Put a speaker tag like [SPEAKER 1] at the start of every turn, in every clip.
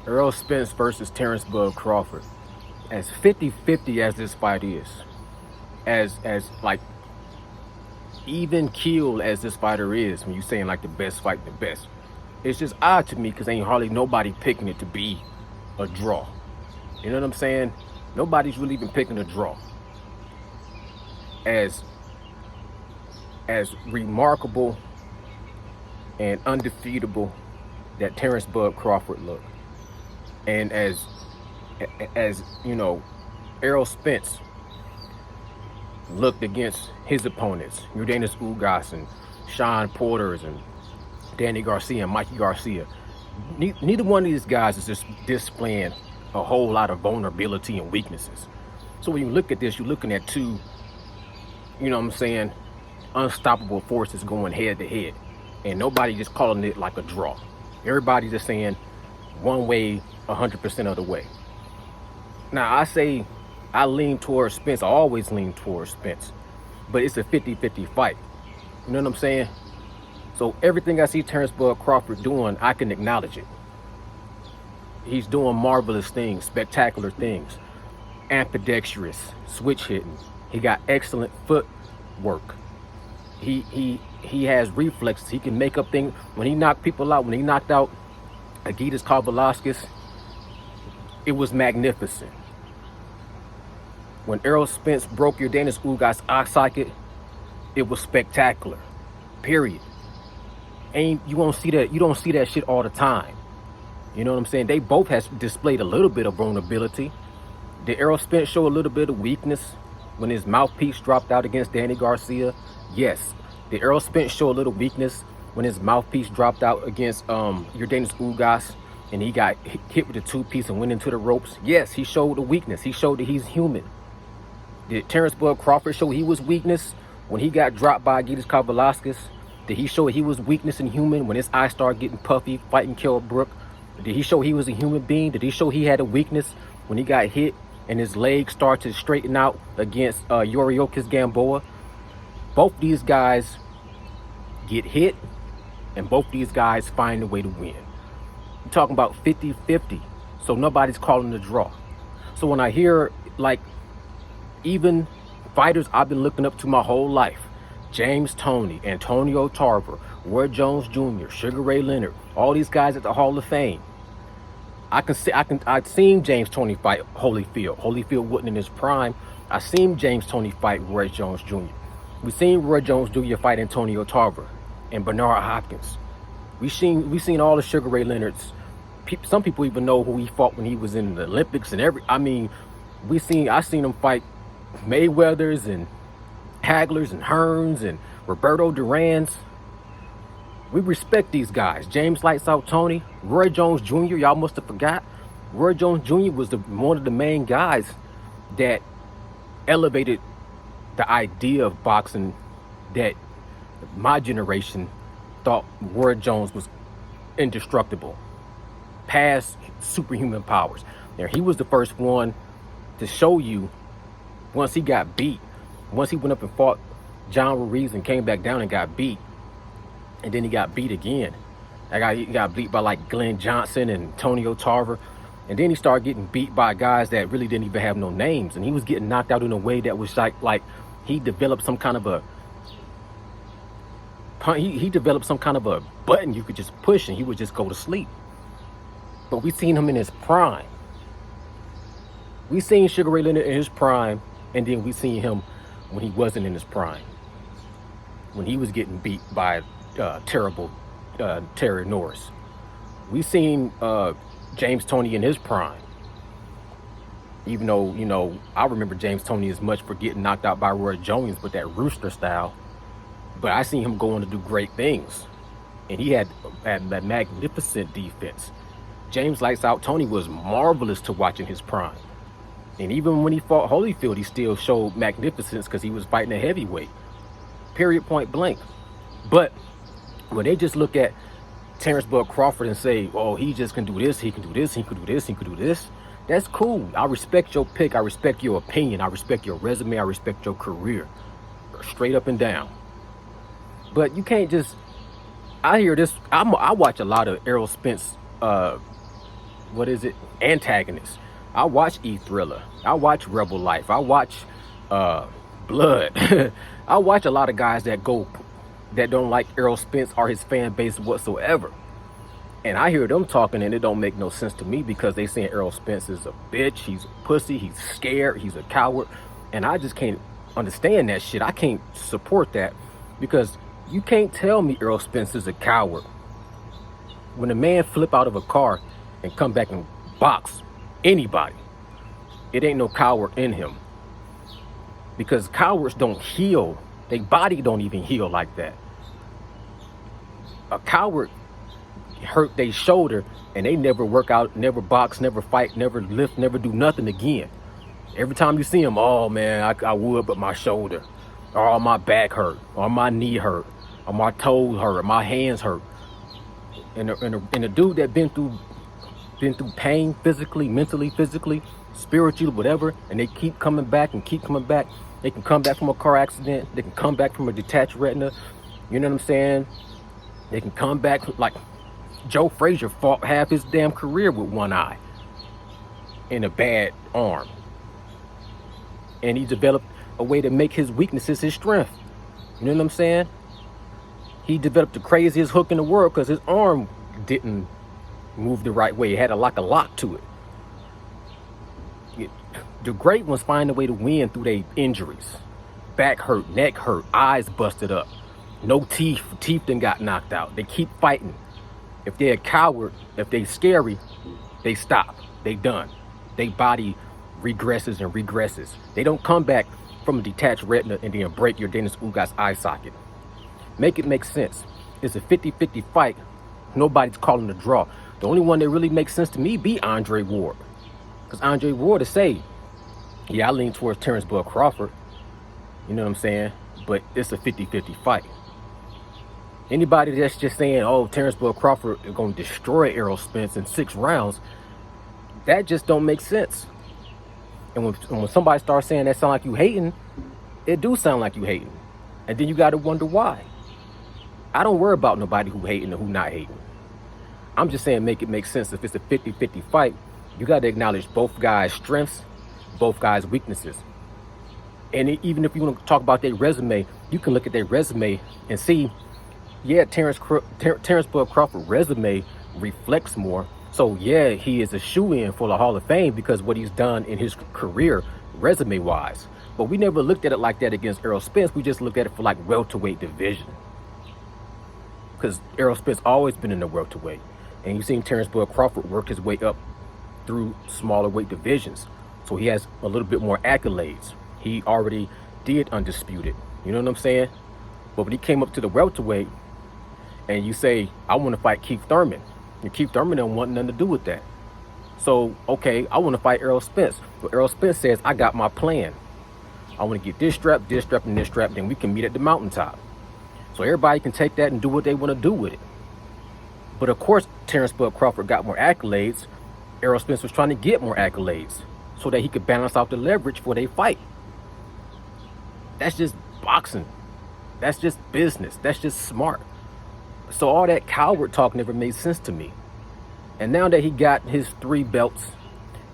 [SPEAKER 1] Errol Spence versus Terrence Bud Crawford. As 50-50 as this fight is, as like even keeled as this fighter is, when you saying like the best fight, the best, it's just odd to me because ain't hardly nobody picking it to be a draw. You know what I'm saying? Nobody's really even picking a draw. As remarkable and undefeatable that Terrence Bud Crawford looked, and as you know, Errol Spence looked against his opponents, Yordenis Ugas and Sean Porters and Danny Garcia and Mikey Garcia. Neither one of these guys is just displaying a whole lot of vulnerability and weaknesses. So when you look at this, you're looking at two, you know what I'm saying, unstoppable forces going head to head. And nobody just calling it like a draw. Everybody's just saying one way, 100% of the way. Now, I say I lean towards Spence. I always lean towards Spence. But it's a 50-50 fight. You know what I'm saying? So everything I see Terrence Bud Crawford doing, I can acknowledge it. He's doing marvelous things, spectacular things. Ambidextrous, switch hitting. He got excellent footwork. He has reflexes. He can make up things. When he knocked people out, when he knocked out Agitas Karvelasquez, it was magnificent. When Errol Spence broke Yordenis Ugas' eye socket, it was spectacular. Period. And you won't see that. You don't see that shit all the time. You know what I'm saying? They both has displayed a little bit of vulnerability. Did Errol Spence show a little bit of weakness when his mouthpiece dropped out against Danny Garcia? Yes. Did Errol Spence show a little weakness when his mouthpiece dropped out against Yordenis Ugas and he got hit with a two-piece and went into the ropes? Yes, he showed a weakness. He showed that he's human. Did Terrence Bud Crawford show he was weakness when he got dropped by Agitas Karvelasquez? Did he show he was weakness and human when his eyes started getting puffy fighting Kell Brook? Did he show he was a human being? Did he show he had a weakness when he got hit and his legs started to straighten out against Yuriorkis Gamboa? Both these guys get hit, and both these guys find a way to win. I'm talking about 50-50, so nobody's calling a draw. So when I hear, like, even fighters I've been looking up to my whole life, James Toney, Antonio Tarver, Roy Jones Jr., Sugar Ray Leonard, all these guys at the Hall of Fame. I've seen James Toney fight Holyfield. Holyfield wasn't in his prime. I seen James Toney fight Roy Jones Jr. We seen Roy Jones Jr. fight Antonio Tarver and Bernard Hopkins. We seen all the Sugar Ray Leonards. Some people even know who he fought when he was in the Olympics and I seen him fight Mayweathers and Haglers and Hearns and Roberto Durans. We respect these guys. James Lights Out Toney, Roy Jones Jr., y'all must have forgot. Roy Jones Jr. was one of the main guys that elevated the idea of boxing that my generation thought Roy Jones was indestructible, past superhuman powers. Now, he was the first one to show you, once he got beat, once he went up and fought John Ruiz and came back down and got beat, and then he got beat again. He got beat by like Glenn Johnson and Antonio Tarver. And then he started getting beat by guys that really didn't even have no names. And he was getting knocked out in a way that was like he developed some kind of a button you could just push and he would just go to sleep. But we seen him in his prime. We seen Sugar Ray Leonard in his prime, and then we seen him when he wasn't in his prime, when he was getting beat by terrible Terry Norris. We seen James Toney in his prime. Even though, you know, I remember James Toney as much for getting knocked out by Roy Jones with that rooster style. But I seen him go on to do great things. And he had that magnificent defense. James Lights Out Toney was marvelous to watch in his prime. And even when he fought Holyfield, he still showed magnificence because he was fighting a heavyweight. Period, point blank. But when they just look at Terrence Bud Crawford and say, oh, he just can do this, he can do this, he can do this, he can do this, that's cool. I respect your pick. I respect your opinion. I respect your resume. I respect your career. Straight up and down. But you can't just, I hear this, I watch a lot of Errol Spence what is it, antagonists. I watch E Thriller. I watch Rebel Life. I watch Blood. I watch a lot of guys that don't like Errol Spence or his fan base whatsoever. And I hear them talking and it don't make no sense to me because they saying Errol Spence is a bitch, he's a pussy, he's scared, he's a coward. And I just can't understand that shit. I can't support that because you can't tell me Errol Spence is a coward. When a man flip out of a car and come back and box anybody, it ain't no coward in him. Because cowards don't heal. Their body don't even heal like that. A coward hurt their shoulder and they never work out, never box, never fight, never lift, never do nothing again. Every time you see them, oh man, I would, but my shoulder, or my back hurt, or my knee hurt, or my toes hurt, or my hands hurt. And a dude that been through pain physically, mentally, physically, spiritually, whatever, and they keep coming back and keep coming back. They can come back from a car accident. They can come back from a detached retina. You know what I'm saying? They can come back like Joe Frazier fought half his damn career with one eye and a bad arm. And he developed a way to make his weaknesses his strength. You know what I'm saying? He developed the craziest hook in the world because his arm didn't move the right way. It had a lock to it. The great ones find a way to win through their injuries. Back hurt, neck hurt, eyes busted up. No teeth done got knocked out. They keep fighting. If they're a coward, if they scary, they stop. They done. Their body regresses and regresses. They don't come back from a detached retina and then break your Dennis Ugas eye socket. Make it make sense. It's a 50-50 fight. Nobody's calling the draw. The only one that really makes sense to me be Andre Ward. Because Andre Ward is say, yeah, I lean towards Terrence Bud Crawford. You know what I'm saying? But it's a 50-50 fight. Anybody that's just saying, oh, Terrence Bud Crawford is going to destroy Errol Spence in 6 rounds, that just don't make sense. And when somebody starts saying that sound like you hating, it do sound like you hating. And then you got to wonder why. I don't worry about nobody who hating or who not hating. I'm just saying make it make sense. If it's a 50-50 fight, you got to acknowledge both guys' strengths, both guys' weaknesses. And even if you want to talk about their resume, you can look at their resume and see, yeah, Terrence Bud Crawford resume reflects more. So yeah, he is a shoe-in for the Hall of Fame because what he's done in his career resume-wise. But we never looked at it like that against Errol Spence. We just looked at it for like welterweight division. Because Errol Spence always been in the welterweight. And you've seen Terrence Bud Crawford work his way up through smaller weight divisions. So he has a little bit more accolades. He already did undisputed. You know what I'm saying? But when he came up to the welterweight and you say, I want to fight Keith Thurman. And Keith Thurman don't want nothing to do with that. So, okay, I want to fight Errol Spence. But Errol Spence says, I got my plan. I want to get this strap, and this strap. Then we can meet at the mountaintop. So everybody can take that and do what they want to do with it. But of course, Terrence Bud Crawford got more accolades. Errol Spence was trying to get more accolades so that he could balance out the leverage for their fight. That's just boxing. That's just business. That's just smart. So all that coward talk never made sense to me. And now that he got his 3 belts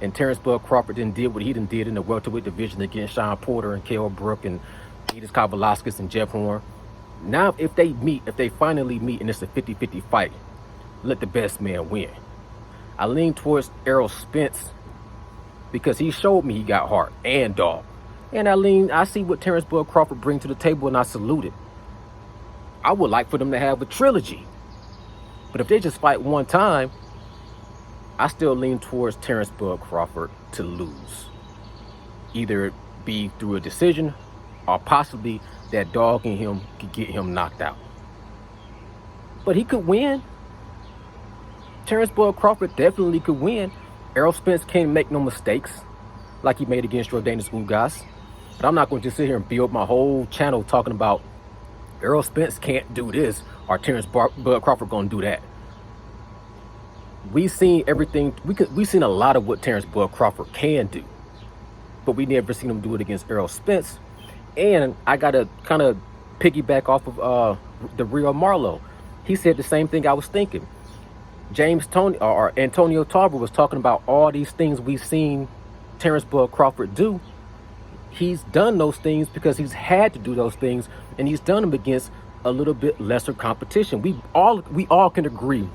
[SPEAKER 1] and Terrence Bud Crawford did what he did in the welterweight division against Sean Porter and Kell Brook and Edis Kavalauskas and Jeff Horn. Now if they finally meet and it's a 50-50 fight, let the best man win. I lean towards Errol Spence because he showed me he got heart and dog. And I see what Terrence Bud Crawford brings to the table and I salute it. I would like for them to have a trilogy. But if they just fight one time, I still lean towards Terrence Bud Crawford to lose. Either it be through a decision or possibly that dog in him could get him knocked out. But he could win. Terrence Bud Crawford definitely could win. Errol Spence can't make no mistakes like he made against Jordanis Ugas. But I'm not going to just sit here and build my whole channel talking about Errol Spence can't do this or Terrence Bud Crawford going to do that. We've seen everything. We've seen a lot of what Terrence Bud Crawford can do. But we never seen him do it against Errol Spence. And I got to kind of piggyback off of the Real Marlowe. He said the same thing I was thinking. or Antonio Tarver was talking about all these things we've seen Terrence Bud Crawford do. He's done those things because he's had to do those things, and he's done them against a little bit lesser competition. We all can agree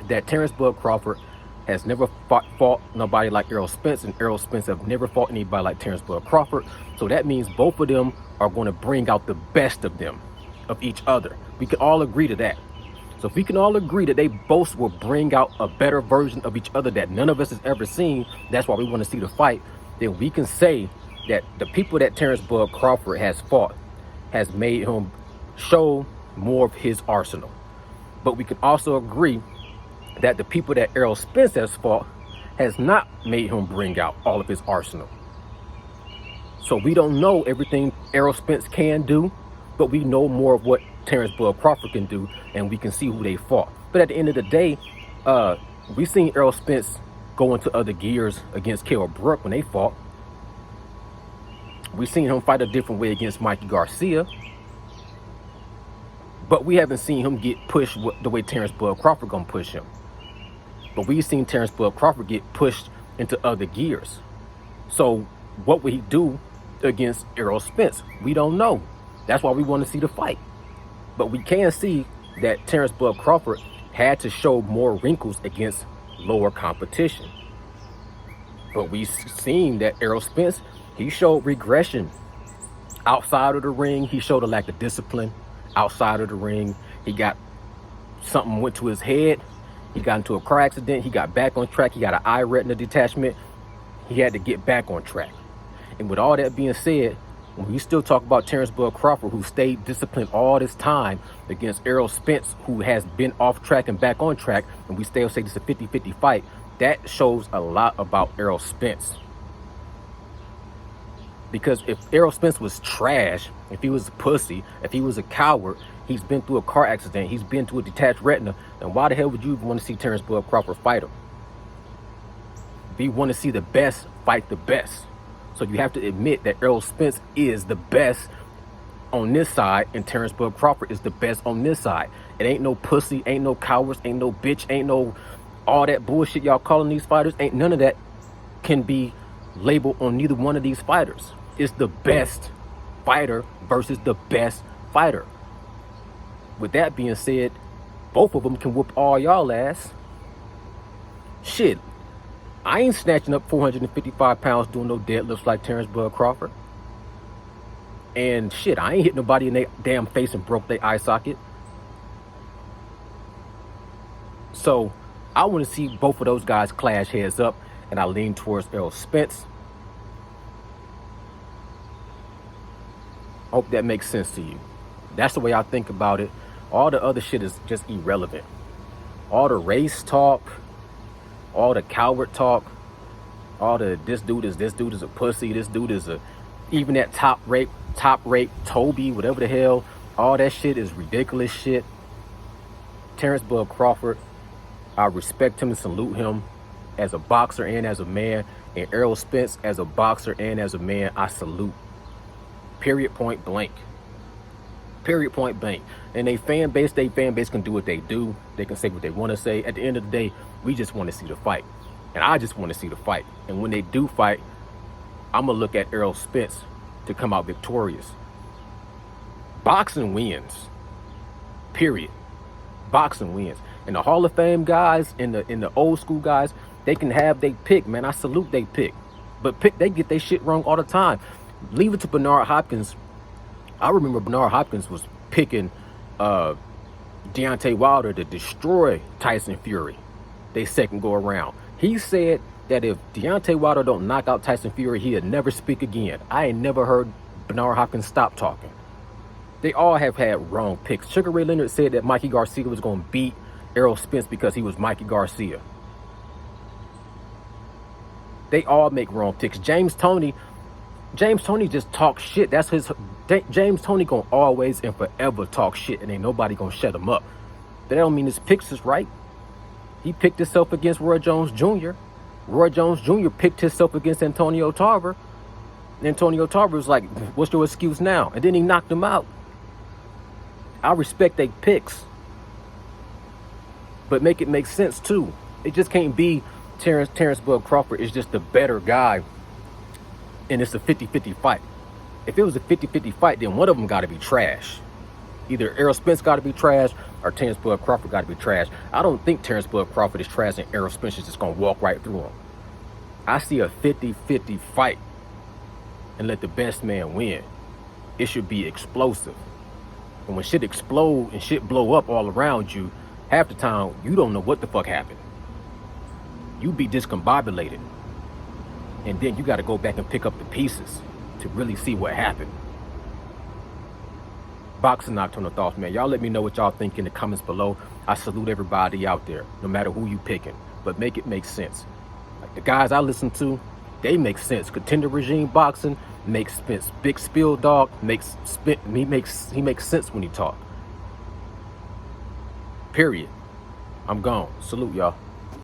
[SPEAKER 1] that Terrence Bud Crawford has never fought nobody like Errol Spence, and Errol Spence have never fought anybody like Terrence Bud Crawford. So that means both of them are going to bring out the best of them, of each other. We can all agree to that. So if we can all agree that they both will bring out a better version of each other that none of us has ever seen, that's why we want to see the fight, then we can say that the people that Terrence Bud Crawford has fought has made him show more of his arsenal. But we can also agree that the people that Errol Spence has fought has not made him bring out all of his arsenal. So we don't know everything Errol Spence can do, but we know more of what Terrence Bud Crawford can do, and we can see who they fought. But at the end of the day, we seen Errol Spence go into other gears against Kell Brook when they fought. We seen him fight a different way against Mikey Garcia, but we haven't seen him get pushed the way Terrence Bud Crawford gonna push him. But we've seen Terrence Bud Crawford get pushed into other gears. So what would he do against Errol Spence? We don't know. That's why we want to see the fight. But we can see that Terrence Bud Crawford had to show more wrinkles against lower competition. But we've seen that Errol Spence, he showed regression outside of the ring. He showed a lack of discipline outside of the ring. He got something went to his head. He got into a car accident. He got back on track. He got an eye retina detachment. He had to get back on track. And with all that being said, when we still talk about Terrence Bud Crawford, who stayed disciplined all this time against Errol Spence, who has been off track and back on track, and we still say this is a 50-50 fight, that shows a lot about Errol Spence. Because if Errol Spence was trash, if he was a pussy, if he was a coward, he's been through a car accident, he's been through a detached retina, then why the hell would you even want to see Terrence Bud Crawford fight him? We want to see the best fight the best. So you have to admit that Errol Spence is the best on this side, and Terrence Bud Crawford is the best on this side. It ain't no pussy, ain't no cowards, ain't no bitch, ain't no all that bullshit y'all calling these fighters. Ain't none of that can be labeled on neither one of these fighters. It's the best fighter versus the best fighter. With that being said, both of them can whoop all y'all ass. Shit, I ain't snatching up 455 pounds doing no deadlifts like Terrence Bud Crawford. And shit, I ain't hit nobody in their damn face and broke their eye socket. So I want to see both of those guys clash heads up, and I lean towards Errol Spence. Hope that makes sense to you. That's the way I think about it. All the other shit is just irrelevant. All the race talk, all the coward talk, all the this dude is a pussy, this dude is a, even that top rape Toby, whatever the hell, all that shit is ridiculous shit. Terrence Bud Crawford, I respect him and salute him as a boxer and as a man. And Errol Spence, as a boxer and as a man, I salute. Period, point blank. Period, point blank. And they fan base can do what they do. They can say what they want to say. At the end of the day, we just want to see the fight. And I just want to see the fight. And when they do fight, I'm going to look at Errol Spence to come out victorious. Boxing wins. Period. Boxing wins. And the Hall of Fame guys and the old school guys, they can have they pick, man. I salute they pick. But they get their shit wrong all the time. Leave it to Bernard Hopkins. I remember Bernard Hopkins was picking Deontay Wilder to destroy Tyson Fury. They second go around. He said that if Deontay Wilder don't knock out Tyson Fury, he'll never speak again. I ain't never heard Bernard Hopkins stop talking. They all have had wrong picks. Sugar Ray Leonard said that Mikey Garcia was going to beat Errol Spence because he was Mikey Garcia. They all make wrong picks. James Toney just talks shit. That's his. James Toney gonna always and forever talk shit, and ain't nobody gonna shut him up. That don't mean his picks is right. He picked himself against Roy Jones Jr. Roy Jones Jr. picked himself against Antonio Tarver. And Antonio Tarver was like, "What's your excuse now?" And then he knocked him out. I respect they picks, but make it make sense too. It just can't be Terrence Bud Crawford is just the better guy, and it's a 50-50 fight. If it was a 50-50 fight, then one of them got to be trash. Either Errol Spence got to be trash or Terrence Bud Crawford got to be trash. I don't think Terrence Bud Crawford is trash and Errol Spence is just going to walk right through him. I see a 50-50 fight and let the best man win. It should be explosive. And when shit explode and shit blow up all around you, half the time you don't know what the fuck happened. You be discombobulated. And then you got to go back and pick up the pieces to really see what happened. Boxing Nocturnal Thoughts, man. Y'all let me know what y'all think in the comments below. I salute everybody out there, no matter who you picking. But make it make sense. Like the guys I listen to, they make sense. Contender Regime Boxing makes sense. Big Spill Dog he makes sense when he talk. Period. I'm gone. Salute, y'all.